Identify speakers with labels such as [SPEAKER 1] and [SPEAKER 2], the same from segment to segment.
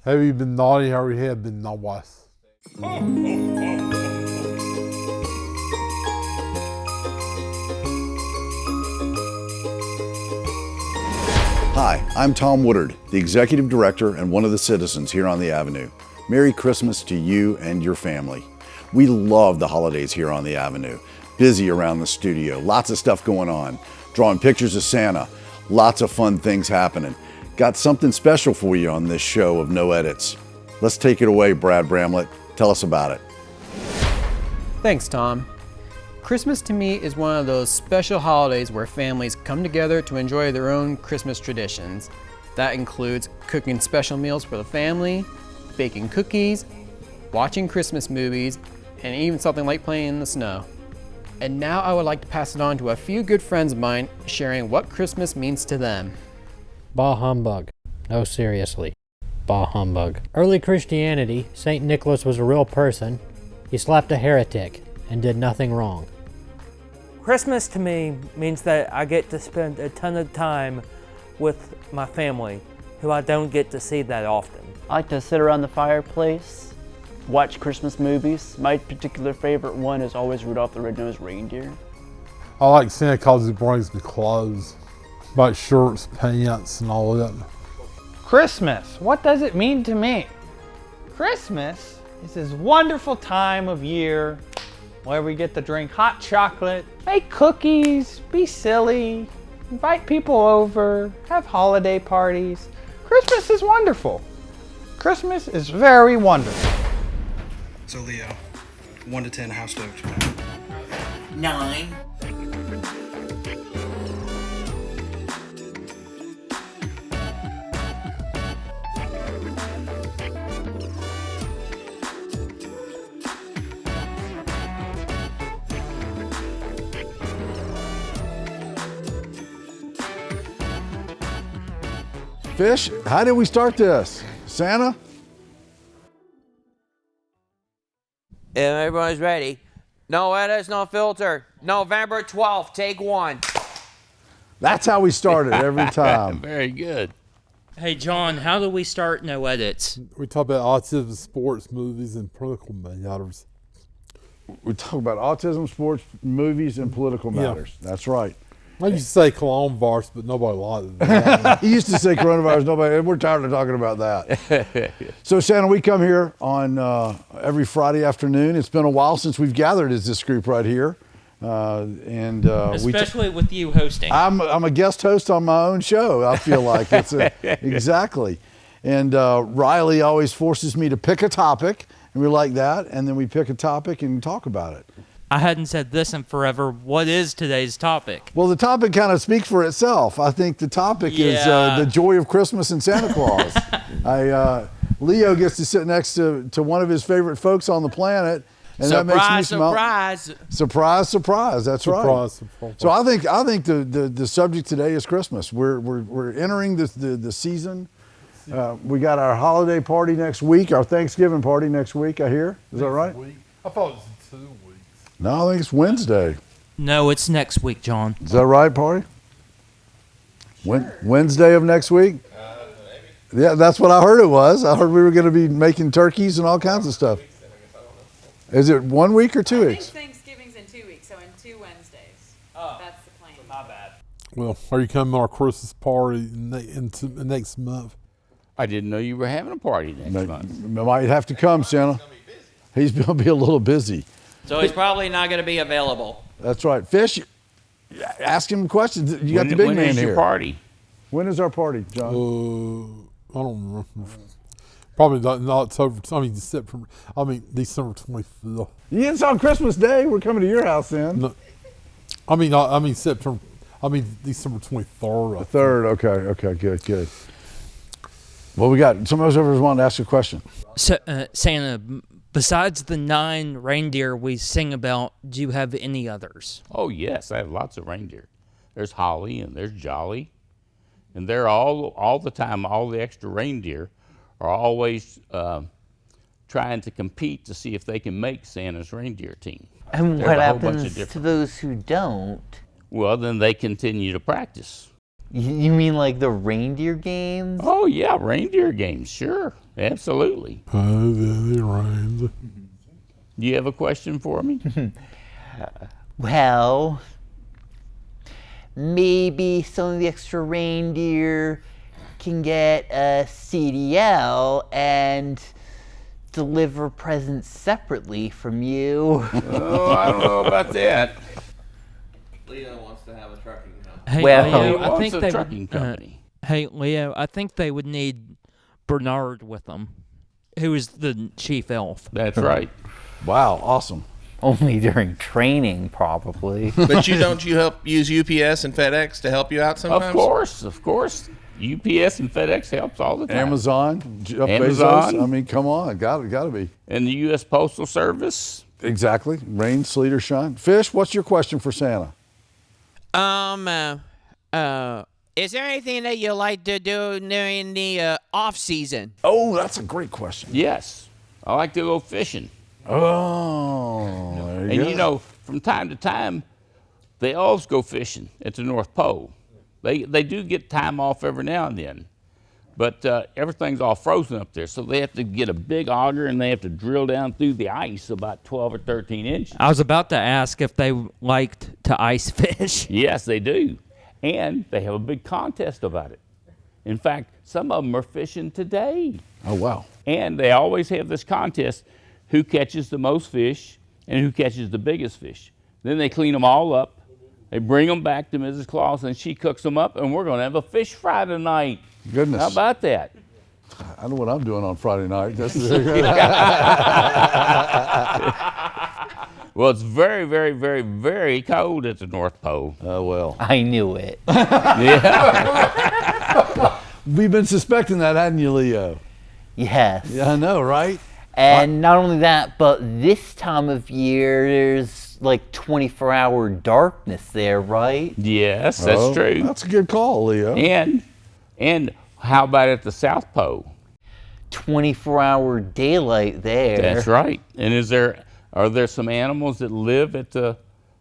[SPEAKER 1] Have you been naughty or you have been nice?
[SPEAKER 2] Hi, I'm Tom Woodard, the Executive Director and one of the citizens here on the Avenue. Merry Christmas to you and your family. We love the holidays here on the Avenue. Busy around the studio, lots of stuff going on. Drawing pictures of Santa, lots of fun things happening. Got something special for you on this show of No Edits. Let's take it away, Brad Bramlett. Tell us about it.
[SPEAKER 3] Thanks, Tom. Christmas to me is one of those special holidays where families come together to enjoy their own Christmas traditions. That includes cooking special meals for the family, baking cookies, watching Christmas movies, and even something like playing in the snow. And now I would like to pass it on to a few good friends of mine sharing what Christmas means to them.
[SPEAKER 4] Bah humbug. No, seriously. Bah humbug. Early Christianity, St. Nicholas was a real person. He slapped a heretic and did nothing wrong.
[SPEAKER 5] Christmas to me means that I get to spend a ton of time with my family, who I don't get to see that often.
[SPEAKER 6] I like to sit around the fireplace, watch Christmas movies. My particular favorite one is always Rudolph the Red-Nosed Reindeer.
[SPEAKER 1] I like Santa Claus who brings me clothes, like shirts, pants, and all that.
[SPEAKER 7] Christmas, what does it mean to me? Christmas is this wonderful time of year where we get to drink hot chocolate, make cookies, be silly, invite people over, have holiday parties. Christmas is wonderful. Christmas is very wonderful.
[SPEAKER 8] So Leo, 1 to 10, how stoked?
[SPEAKER 9] 9.
[SPEAKER 2] Fish, how did we start this? Santa?
[SPEAKER 10] If everybody's ready. No edits, no filter. November 12th, take 1.
[SPEAKER 2] That's how we started every time.
[SPEAKER 11] Very good.
[SPEAKER 12] Hey, John, how do we start No Edits?
[SPEAKER 1] We talk about autism, sports, movies, and political matters.
[SPEAKER 2] We talk about autism, sports, movies, and political matters. Yeah. That's right.
[SPEAKER 1] I used to say coronavirus, but nobody liked it.
[SPEAKER 2] He used to say coronavirus, nobody, we're tired of talking about that. So Santa, we come here on every Friday afternoon. It's been a while since we've gathered as this group right here.
[SPEAKER 12] Especially with you hosting.
[SPEAKER 2] I'm a guest host on my own show, I feel like. Exactly. And Riley always forces me to pick a topic, and we like that, and then we pick a topic and talk about it.
[SPEAKER 12] I hadn't said this in forever. What is today's topic?
[SPEAKER 2] Well, the topic kind of speaks for itself. I think the topic is the joy of Christmas and Santa Claus. Leo gets to sit next to one of his favorite folks on the planet. And
[SPEAKER 10] surprise,
[SPEAKER 2] that makes me smile.
[SPEAKER 10] surprise.
[SPEAKER 2] Surprise, surprise. That's
[SPEAKER 1] Surprise.
[SPEAKER 2] right. So I think the subject today is Christmas. We're entering the season. We got our holiday party next week, our Thanksgiving party next week, I hear. Is that right?
[SPEAKER 1] I thought it was in 2 weeks.
[SPEAKER 2] No, I think it's Wednesday.
[SPEAKER 12] No, it's next week, John.
[SPEAKER 2] Is that right, Party?
[SPEAKER 8] Sure.
[SPEAKER 2] Wednesday of next week?
[SPEAKER 8] Maybe.
[SPEAKER 2] Yeah, that's what I heard it was. I heard we were going to be making turkeys and all kinds of stuff. Is it 1 week or 2 weeks?
[SPEAKER 13] I think Thanksgiving's in 2 weeks, so in 2 Wednesdays. Oh, that's the plan.
[SPEAKER 12] My bad.
[SPEAKER 1] Well, are you coming to our Christmas party next month?
[SPEAKER 11] I didn't know you were having a party next month.
[SPEAKER 2] Might have to come, Santa. He's going to be a little busy.
[SPEAKER 10] So he's probably not going to be available.
[SPEAKER 2] That's right. Fish, ask him questions. You got the big man here.
[SPEAKER 11] When is your party?
[SPEAKER 2] When is our party, John?
[SPEAKER 1] I don't remember. Probably not October. December 25th.
[SPEAKER 2] Yeah, it's on Christmas Day. We're coming to your house then.
[SPEAKER 1] No, September. December 23rd.
[SPEAKER 2] The 3rd. Okay. Good. Well, we got some of us over wanting to ask a question.
[SPEAKER 12] So, Santa, besides the 9 reindeer we sing about, do you have any others?
[SPEAKER 11] Oh, yes. I have lots of reindeer. There's Holly and there's Jolly. And they're all the time, all the extra reindeer are always trying to compete to see if they can make Santa's reindeer team.
[SPEAKER 9] And what happens to those who don't?
[SPEAKER 11] Well, then they continue to practice.
[SPEAKER 14] You mean like the reindeer games?
[SPEAKER 11] Oh, yeah, reindeer games, sure. Absolutely.
[SPEAKER 1] Rains.
[SPEAKER 11] Do you have a question for me?
[SPEAKER 14] Well, maybe some of the extra reindeer can get a CDL and deliver presents separately from you.
[SPEAKER 11] Oh, I don't know about that.
[SPEAKER 10] Leo wants to have a trucking company.
[SPEAKER 12] Hey,
[SPEAKER 14] Well,
[SPEAKER 12] Leo,
[SPEAKER 11] he
[SPEAKER 12] I
[SPEAKER 11] wants
[SPEAKER 12] think
[SPEAKER 11] a
[SPEAKER 12] they
[SPEAKER 11] trucking
[SPEAKER 12] would,
[SPEAKER 11] company.
[SPEAKER 12] hey, Leo, I think they would need Bernard with them, who is the chief elf.
[SPEAKER 11] That's right.
[SPEAKER 2] Wow, awesome.
[SPEAKER 14] Only during training, probably.
[SPEAKER 15] But don't you help use UPS and FedEx to help you out sometimes?
[SPEAKER 11] Of course. UPS and FedEx helps all the time.
[SPEAKER 2] Amazon, Jeff
[SPEAKER 11] Amazon.
[SPEAKER 2] Bezos. I mean, come on, got to be.
[SPEAKER 11] And the U.S. Postal Service.
[SPEAKER 2] Exactly. Rain, sleet, or shine. Fish, what's your question for Santa?
[SPEAKER 10] Is there anything that you like to do during the off season?
[SPEAKER 2] Oh, that's a great question.
[SPEAKER 11] Yes. I like to go fishing.
[SPEAKER 2] Oh, there you
[SPEAKER 11] And
[SPEAKER 2] go.
[SPEAKER 11] you know, from time to time, the elves go fishing at the North Pole. They do get time off every now and then, but everything's all frozen up there, so they have to get a big auger and they have to drill down through the ice about 12 or 13 inches.
[SPEAKER 12] I was about to ask if they liked to ice fish.
[SPEAKER 11] Yes, they do, and they have a big contest about it. In fact, some of them are fishing today.
[SPEAKER 2] Oh, wow.
[SPEAKER 11] And they always have this contest, who catches the most fish and who catches the biggest fish. Then they clean them all up. They bring them back to Mrs. Claus, and she cooks them up, and we're going to have a fish fry tonight.
[SPEAKER 2] Goodness.
[SPEAKER 11] How about that?
[SPEAKER 2] I know what I'm doing on Friday night.
[SPEAKER 11] Well, it's very, very, very, very cold at the North Pole.
[SPEAKER 2] Oh, well.
[SPEAKER 14] I knew it.
[SPEAKER 11] Yeah.
[SPEAKER 2] We've been suspecting that, hadn't you, Leo?
[SPEAKER 14] Yes.
[SPEAKER 2] Yeah, I know, right?
[SPEAKER 14] And not only that, but this time of year, there's like 24-hour darkness there, right?
[SPEAKER 11] Yes, that's true.
[SPEAKER 2] That's a good call, Leo.
[SPEAKER 11] And how about at the South Pole?
[SPEAKER 14] 24-hour daylight there.
[SPEAKER 11] That's right. And are there some animals that live at the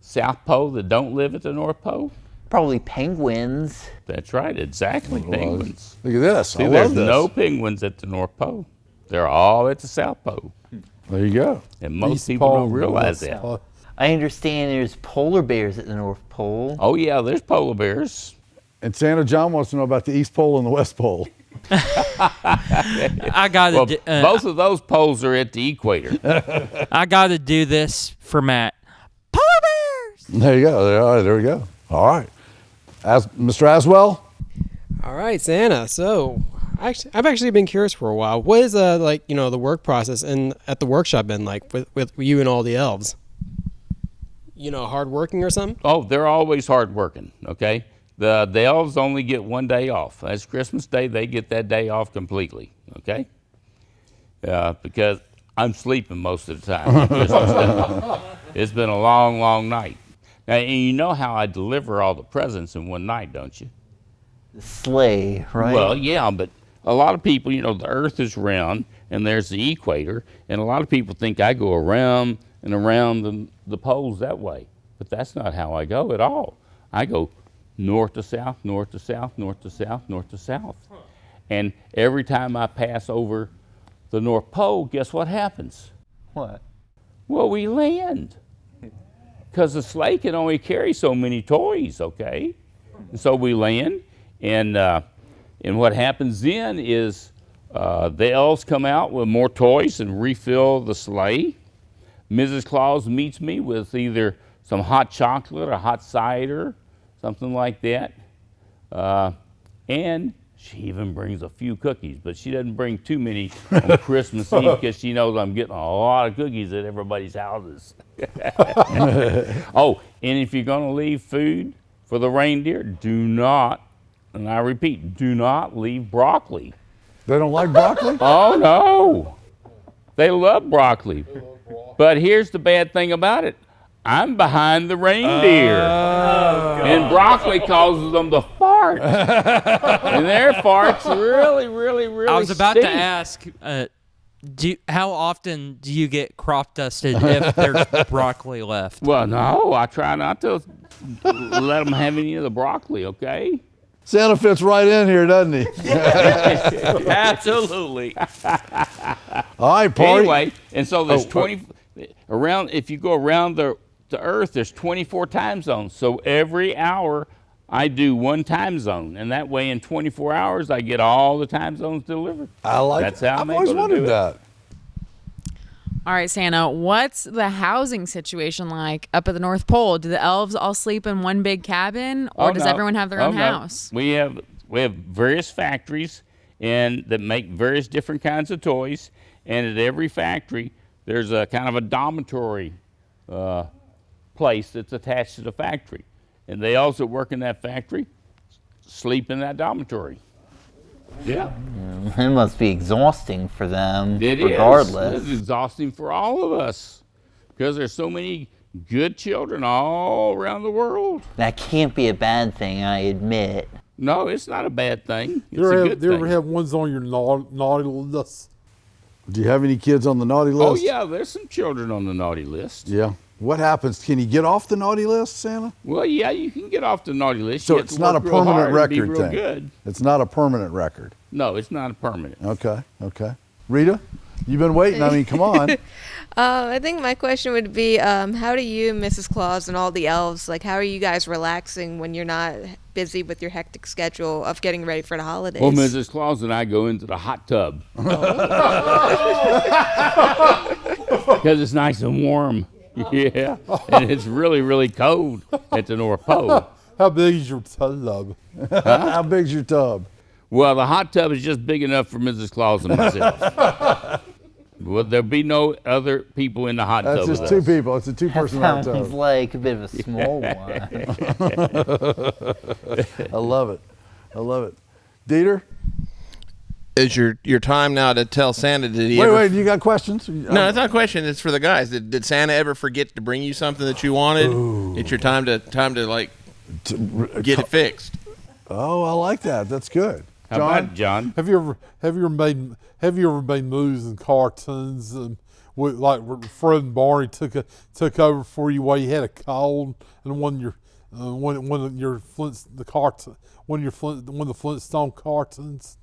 [SPEAKER 11] South Pole that don't live at the North Pole?
[SPEAKER 14] Probably penguins.
[SPEAKER 11] That's right, exactly, penguins.
[SPEAKER 2] Look at this.
[SPEAKER 11] See,
[SPEAKER 2] I
[SPEAKER 11] there's
[SPEAKER 2] love this.
[SPEAKER 11] no penguins at the North Pole. They're all at the South Pole.
[SPEAKER 2] There you go.
[SPEAKER 11] And most
[SPEAKER 1] East
[SPEAKER 11] people
[SPEAKER 1] Pole,
[SPEAKER 11] don't realize
[SPEAKER 1] West
[SPEAKER 11] that.
[SPEAKER 1] Pole.
[SPEAKER 14] I understand there's polar bears at the North Pole.
[SPEAKER 11] Oh, yeah, there's polar bears.
[SPEAKER 2] And Santa John wants to know about the East Pole and the West Pole.
[SPEAKER 12] I gotta.
[SPEAKER 11] Well, both of those poles are at the equator.
[SPEAKER 12] I gotta do this for Matt. Polar bears.
[SPEAKER 2] There you go. There we go. All right. Mr. Aswell?
[SPEAKER 3] All right, Santa. So, I've actually been curious for a while. What is the work process at the workshop been like with you and all the elves? Hard working or something?
[SPEAKER 11] Oh, they're always hard working. Okay, the elves only get one day off. That's Christmas Day. They get that day off completely. Okay, because I'm sleeping most of the time. Christmas Day. It's been a long, long night. Now, and you know how I deliver all the presents in one night, don't you?
[SPEAKER 14] The sleigh, right?
[SPEAKER 11] Well, yeah, but a lot of people, the earth is round and there's the equator, and a lot of people think I go around and around the poles that way. But that's not how I go at all. I go north to south, north to south, north to south, north to south. And every time I pass over the North Pole, guess what happens?
[SPEAKER 14] What?
[SPEAKER 11] Well, we land. Because the sleigh can only carry so many toys, okay? And so we land, and what happens then is the elves come out with more toys and refill the sleigh. Mrs. Claus meets me with either some hot chocolate or hot cider, something like that. And she even brings a few cookies, but she doesn't bring too many on Christmas Eve because she knows I'm getting a lot of cookies at everybody's houses. Oh, and if you're going to leave food for the reindeer, do not, and I repeat, do not leave broccoli.
[SPEAKER 2] They don't like broccoli?
[SPEAKER 11] Oh, no. They love broccoli. But here's the bad thing about it. I'm behind the reindeer. And broccoli causes them to fart. And their farts really, really, really
[SPEAKER 12] I was about
[SPEAKER 11] stink.
[SPEAKER 12] to ask, how often do you get crop dusted if there's broccoli left?
[SPEAKER 11] Well, no, I try not to let them have any of the broccoli, okay?
[SPEAKER 2] Santa fits right in here, doesn't he?
[SPEAKER 11] Absolutely.
[SPEAKER 2] All right, party.
[SPEAKER 11] Anyway, and so there's 20 around. If you go around the Earth, there's 24 time zones. So every hour, I do one time zone, and that way in 24 hours, I get all the time zones delivered.
[SPEAKER 2] I like.
[SPEAKER 11] That's how
[SPEAKER 2] I've always wondered that.
[SPEAKER 13] All right, Santa, what's the housing situation like up at the North Pole? Do the elves all sleep in one big cabin, or does everyone have their own house?
[SPEAKER 11] We have various factories and that make various different kinds of toys, and at every factory there's a kind of a dormitory place that's attached to the factory, and they also work in that factory, sleep in that dormitory. Yeah.
[SPEAKER 14] It must be exhausting for them,
[SPEAKER 11] It
[SPEAKER 14] regardless.
[SPEAKER 11] is. It's exhausting for all of us because there's so many good children all around the world.
[SPEAKER 14] That can't be a bad thing, I admit.
[SPEAKER 11] No, it's not a bad thing. It's
[SPEAKER 1] You
[SPEAKER 11] a
[SPEAKER 1] ever,
[SPEAKER 11] good
[SPEAKER 1] you ever
[SPEAKER 11] thing.
[SPEAKER 1] have ones on your naughty list?
[SPEAKER 2] Do you have any kids on the naughty list?
[SPEAKER 11] Oh, yeah, there's some children on the naughty list.
[SPEAKER 2] Yeah. What happens? Can you get off the naughty list, Santa?
[SPEAKER 11] Well, yeah, you can get off the naughty list.
[SPEAKER 2] So
[SPEAKER 11] You have
[SPEAKER 2] it's
[SPEAKER 11] to
[SPEAKER 2] not a
[SPEAKER 11] work real hard
[SPEAKER 2] permanent
[SPEAKER 11] and be
[SPEAKER 2] record
[SPEAKER 11] real
[SPEAKER 2] thing.
[SPEAKER 11] Good.
[SPEAKER 2] It's not a permanent record.
[SPEAKER 11] No, it's not a permanent.
[SPEAKER 2] Okay. Rita, you've been waiting. I mean, come on.
[SPEAKER 16] I think my question would be, how do you, Mrs. Claus, and all the elves, like, how are you guys relaxing when you're not busy with your hectic schedule of getting ready for the holidays?
[SPEAKER 11] Well, Mrs. Claus and I go into the hot tub. Because it's nice and warm. Yeah. And it's really, really cold at the North Pole.
[SPEAKER 1] How big is your tub?
[SPEAKER 2] How big's your tub?
[SPEAKER 11] Well, the hot tub is just big enough for Mrs. Claus and myself. Well, there'll be no other people in the hot tub.
[SPEAKER 2] That's just two people. It's a two-person hot
[SPEAKER 14] Sounds
[SPEAKER 2] tub.
[SPEAKER 14] like a bit of a small one.
[SPEAKER 2] I love it. Dieter?
[SPEAKER 15] Is your time now to tell Santa? Did he?
[SPEAKER 2] Wait, you got questions?
[SPEAKER 15] No, it's not a question. It's for the guys. Did Santa ever forget to bring you something that you wanted?
[SPEAKER 2] Ooh.
[SPEAKER 15] It's your time to like get it fixed.
[SPEAKER 2] Oh, I like that. That's good.
[SPEAKER 11] How about John?
[SPEAKER 1] Have you ever made movies and cartoons like Fred and Barney took over for you while you had a cold, and one of the Flintstone cartoons?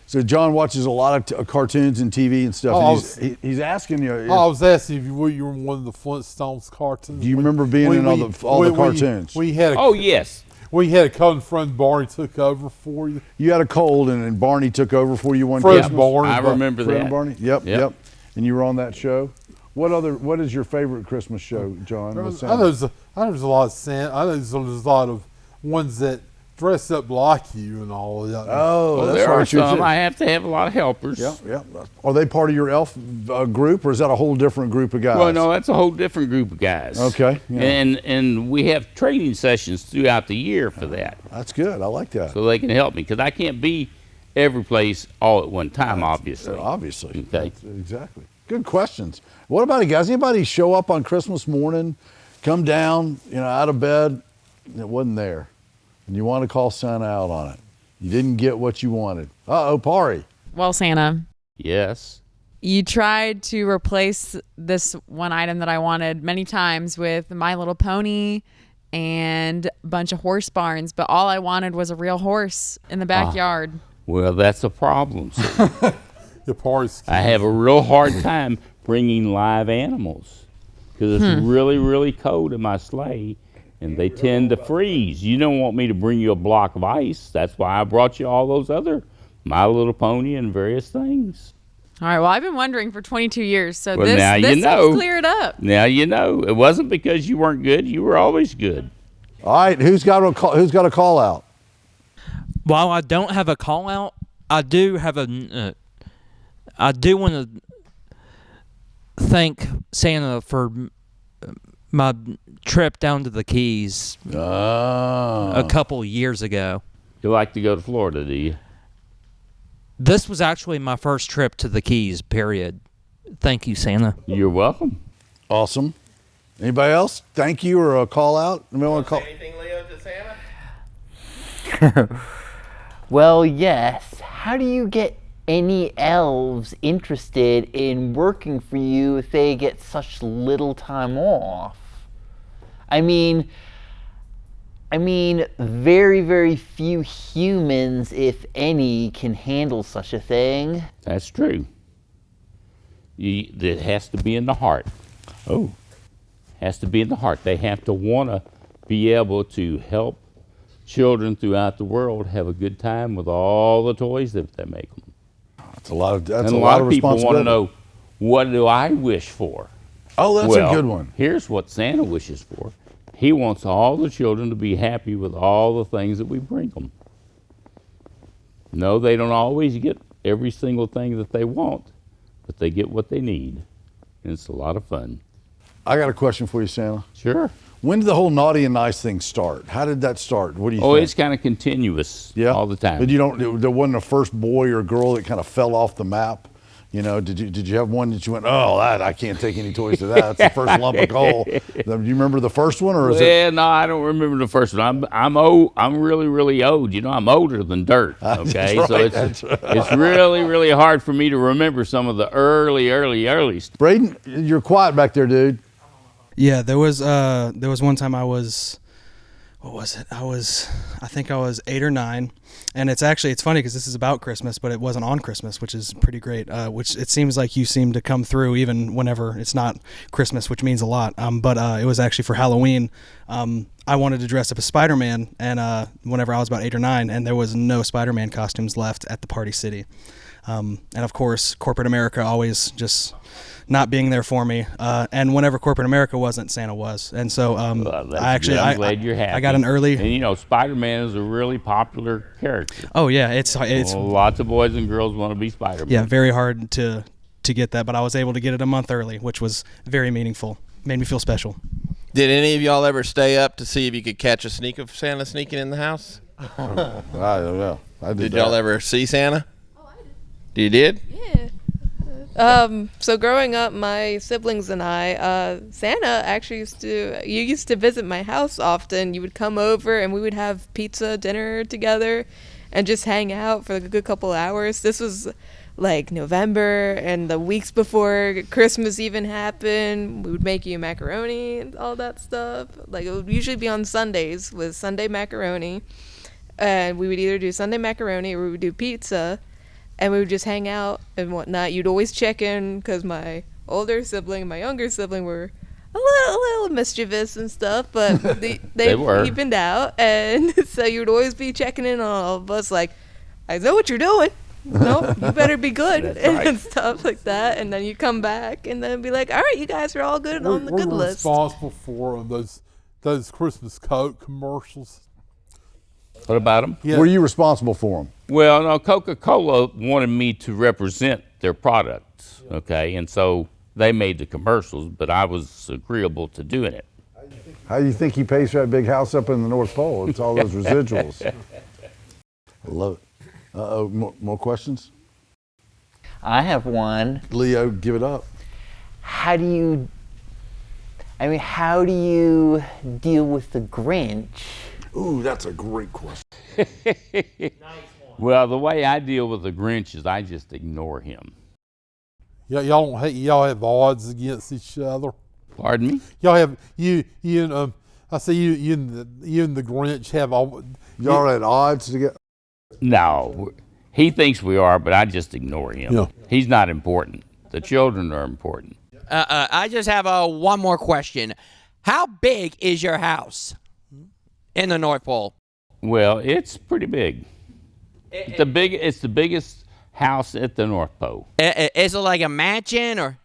[SPEAKER 2] So John watches a lot of cartoons and TV and stuff.
[SPEAKER 1] Oh,
[SPEAKER 2] and he's asking you.
[SPEAKER 1] I was asking if you were in one of the Flintstones cartoons.
[SPEAKER 2] Do you remember being in all the cartoons?
[SPEAKER 11] Yes.
[SPEAKER 1] We had a cold and Fred and Barney took over for you.
[SPEAKER 2] You had a cold and Barney took over for you one
[SPEAKER 1] Fred
[SPEAKER 2] Christmas.
[SPEAKER 1] Barney.
[SPEAKER 11] I remember
[SPEAKER 2] Fred
[SPEAKER 11] that.
[SPEAKER 2] and Barney? Yep. And you were on that show. What is your favorite Christmas show, John?
[SPEAKER 1] I know there's a lot of Santa. I know there's a lot of ones that dress up like you and all of that.
[SPEAKER 2] Oh,
[SPEAKER 11] Well,
[SPEAKER 2] that's
[SPEAKER 11] there are
[SPEAKER 2] right.
[SPEAKER 11] some. I have to have a lot of helpers.
[SPEAKER 2] Yeah. Are they part of your elf group, or is that a whole different group of guys?
[SPEAKER 11] Well, no, that's a whole different group of guys.
[SPEAKER 2] Okay. Yeah.
[SPEAKER 11] And we have training sessions throughout the year for that.
[SPEAKER 2] That's good. I like that.
[SPEAKER 11] So they can help me because I can't be every place all at one time, obviously.
[SPEAKER 2] Obviously.
[SPEAKER 11] Okay.
[SPEAKER 2] Exactly. Good questions. What about it, guys? Anybody show up on Christmas morning, come down, out of bed, and it wasn't there, and you want to call Santa out on it? You didn't get what you wanted. Pari.
[SPEAKER 13] Well, Santa,
[SPEAKER 11] Yes.
[SPEAKER 13] you tried to replace this one item that I wanted many times with My Little Pony and a bunch of horse barns, but all I wanted was a real horse in the backyard.
[SPEAKER 11] Well, that's a problem.
[SPEAKER 1] The party's
[SPEAKER 11] I have a real hard time bringing live animals because it's really, really cold in my sleigh, and they tend to freeze. You don't want me to bring you a block of ice. That's why I brought you all those other My Little Pony and various things.
[SPEAKER 13] All right, well, I've been wondering for 22 years, so
[SPEAKER 11] Well,
[SPEAKER 13] this
[SPEAKER 11] now you
[SPEAKER 13] helps
[SPEAKER 11] know.
[SPEAKER 13] clear it up.
[SPEAKER 11] Now you know. It wasn't because you weren't good. You were always good.
[SPEAKER 2] All right, who's got a call out?
[SPEAKER 12] While I don't have a call out, I do have I do want to thank Santa for my trip down to the Keys a couple years ago.
[SPEAKER 11] You like to go to Florida, do you?
[SPEAKER 12] This was actually my first trip to the Keys, period. Thank you, Santa.
[SPEAKER 11] You're welcome.
[SPEAKER 2] Awesome. Anybody else? Thank you or a call out? Anybody want to call?
[SPEAKER 15] Anything, Leo, to Santa?
[SPEAKER 14] Well, yes. How do you get any elves interested in working for you if they get such little time off? I mean, I mean, very, very few humans, if any, can handle such a thing.
[SPEAKER 11] That's true. It has to be in the heart. Oh. Has to be in the heart. They have to want to be able to help children throughout the world have a good time with all the toys that they make them.
[SPEAKER 2] That's a lot of
[SPEAKER 11] and a lot of people want to know, what do I wish for?
[SPEAKER 2] Oh, that's a good one.
[SPEAKER 11] Here's what Santa wishes for. He wants all the children to be happy with all the things that we bring them. No, they don't always get every single thing that they want, but they get what they need. And it's a lot of fun.
[SPEAKER 2] I got a question for you, Santa.
[SPEAKER 11] Sure.
[SPEAKER 2] When did the whole naughty and nice thing start? How did that start? What do you think?
[SPEAKER 11] Oh, it's kind of continuous all the time.
[SPEAKER 2] But there wasn't a first boy or girl that kind of fell off the map? You know, did you have one that you went, oh, I can't take any toys to that. That's the first lump of coal. Do you remember the first one, or is it?
[SPEAKER 11] No, I don't remember the first one. I'm old. I'm really, really old. You know, I'm older than dirt. Okay,
[SPEAKER 2] Right,
[SPEAKER 11] so it's really, really hard for me to remember some of the early stuff.
[SPEAKER 2] Braden, you're quiet back there, dude.
[SPEAKER 8] Yeah, there was one time I was, what was it? I think I was 8 or 9, and it's funny because this is about Christmas, but it wasn't on Christmas, which is pretty great. Which it seems like you seem to come through even whenever it's not Christmas, which means a lot. But it was actually for Halloween. I wanted to dress up as Spider-Man, and whenever I was about 8 or 9, and there was no Spider-Man costumes left at the Party City. And of course, corporate America always just not being there for me. And whenever corporate America wasn't, Santa was. And so
[SPEAKER 11] I'm glad you're happy.
[SPEAKER 8] I got an early.
[SPEAKER 11] And you know, Spider-Man is a really popular character.
[SPEAKER 8] Oh yeah, it's
[SPEAKER 11] lots of boys and girls want to be Spider-Man.
[SPEAKER 8] Yeah, very hard to get that, but I was able to get it a month early, which was very meaningful. Made me feel special.
[SPEAKER 15] Did any of y'all ever stay up to see if you could catch a sneak of Santa sneaking in the house?
[SPEAKER 2] I don't know.
[SPEAKER 15] Did y'all ever see Santa? Oh, I did. You did?
[SPEAKER 16] Yeah. So growing up, my siblings and I, Santa actually used to visit my house often. You would come over and we would have pizza dinner together and just hang out for like a good couple hours. This was like November and the weeks before Christmas even happened. We would make you macaroni and all that stuff. Like, it would usually be on Sundays with Sunday macaroni. And we would either do Sunday macaroni or we would do pizza. And we would just hang out and whatnot. You'd always check in because my older sibling and my younger sibling were a little mischievous and stuff, but they evened out. And so you would always be checking in on all of us, like, I know what you're doing. No, you better be good. And stuff like that. And then you come back and then be like, all right, you guys are all good on the good list.
[SPEAKER 1] We're responsible for those Christmas Coke commercials.
[SPEAKER 11] What about them?
[SPEAKER 2] Yeah. Were you responsible for them?
[SPEAKER 11] Well, no, Coca-Cola wanted me to represent their products, okay? And so they made the commercials, but I was agreeable to doing it.
[SPEAKER 2] How do you think he pays for that big house up in the North Pole? It's all those residuals. I love it. Uh-oh, more questions?
[SPEAKER 14] I have one.
[SPEAKER 2] Leo, give it up.
[SPEAKER 14] How do you deal with the Grinch?
[SPEAKER 2] Ooh, that's a great question.
[SPEAKER 11] Well, the way I deal with the Grinch is I just ignore him.
[SPEAKER 1] Yeah, y'all have odds against each other.
[SPEAKER 11] Pardon me?
[SPEAKER 1] Y'all have you and I say you and the Grinch have all.
[SPEAKER 2] Y'all at odds together?
[SPEAKER 11] No, he thinks we are, but I just ignore him.
[SPEAKER 1] Yeah.
[SPEAKER 11] He's not important. The children are important.
[SPEAKER 10] I just have one more question. How big is your house in the North Pole?
[SPEAKER 11] Well, it's pretty big. It's the biggest house at the North Pole.
[SPEAKER 10] Is it like a mansion or?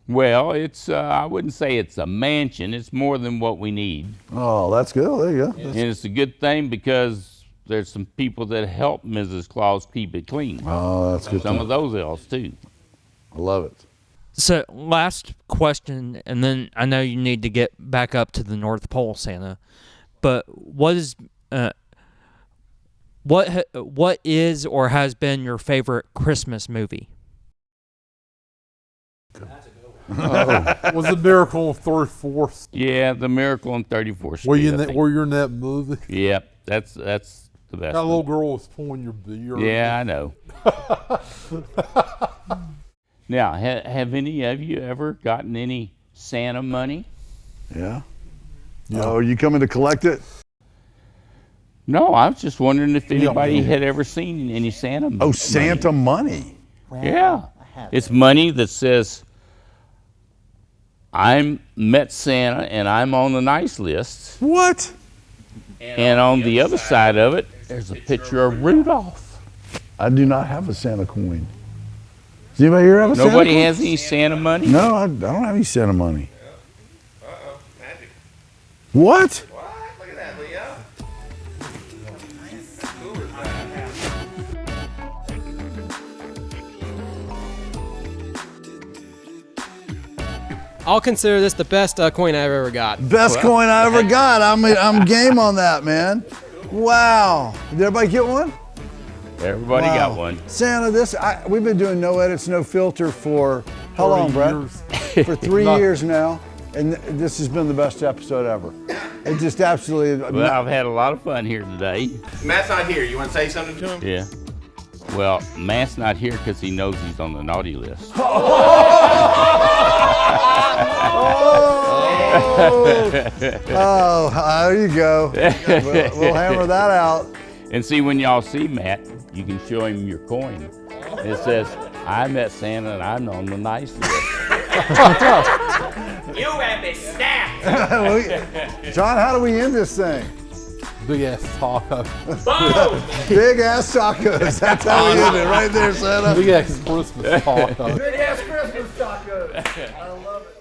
[SPEAKER 11] Well, it's I wouldn't say it's a mansion. It's more than what we need.
[SPEAKER 2] Oh, that's good. There you go.
[SPEAKER 11] And it's a good thing because there's some people that help Mrs. Claus keep it clean.
[SPEAKER 2] Oh, that's good.
[SPEAKER 11] Some of those elves too.
[SPEAKER 2] I love it.
[SPEAKER 12] So, last question, and then I know you need to get back up to the North Pole, Santa. But what is or has been your favorite Christmas movie?
[SPEAKER 1] Was the Miracle on 34th Street?
[SPEAKER 11] Yeah, the Miracle on 34th Street.
[SPEAKER 1] Were you in that movie?
[SPEAKER 11] Yep, that's the best.
[SPEAKER 1] That little girl was pulling your beard.
[SPEAKER 11] Yeah, I know. Now, have any of you ever gotten any Santa money?
[SPEAKER 2] Yeah. Oh, are you coming to collect it?
[SPEAKER 11] No, I was just wondering if anybody had ever seen any Santa money.
[SPEAKER 2] Oh, Santa money.
[SPEAKER 11] Yeah. It's money that says, I met Santa and I'm on the nice list.
[SPEAKER 2] What?
[SPEAKER 11] And on the other side of it, there's a picture of Rudolph.
[SPEAKER 2] I do not have a Santa coin. Does anybody here have a Santa coin?
[SPEAKER 11] Nobody has any Santa money?
[SPEAKER 2] No, I don't have any Santa money. What?
[SPEAKER 15] Look at that, Leo.
[SPEAKER 3] I'll consider this the best coin I've ever got.
[SPEAKER 2] Best coin I ever got. I'm game on that, man. Wow. Did everybody get one?
[SPEAKER 11] Everybody got one.
[SPEAKER 2] Santa, we've been doing no edits, no filter for how long, Brett? For 3 years now, and this has been the best episode ever. It just absolutely.
[SPEAKER 11] Well, I've had a lot of fun here today.
[SPEAKER 15] Matt's not here. You want to say something to him?
[SPEAKER 11] Yeah. Well, Matt's not here because he knows he's on the naughty list.
[SPEAKER 2] There you go. We'll hammer that out.
[SPEAKER 11] And see, when y'all see Matt, you can show him your coin. It says, I met Santa and I'm on the nice list.
[SPEAKER 10] You have been snapped.
[SPEAKER 2] John, how do we end this thing?
[SPEAKER 1] Big ass taco.
[SPEAKER 10] Boom!
[SPEAKER 2] Big ass tacos. That's how we end it right there, Santa.
[SPEAKER 1] Big ass Christmas taco.
[SPEAKER 2] Big ass Christmas tacos. I love it.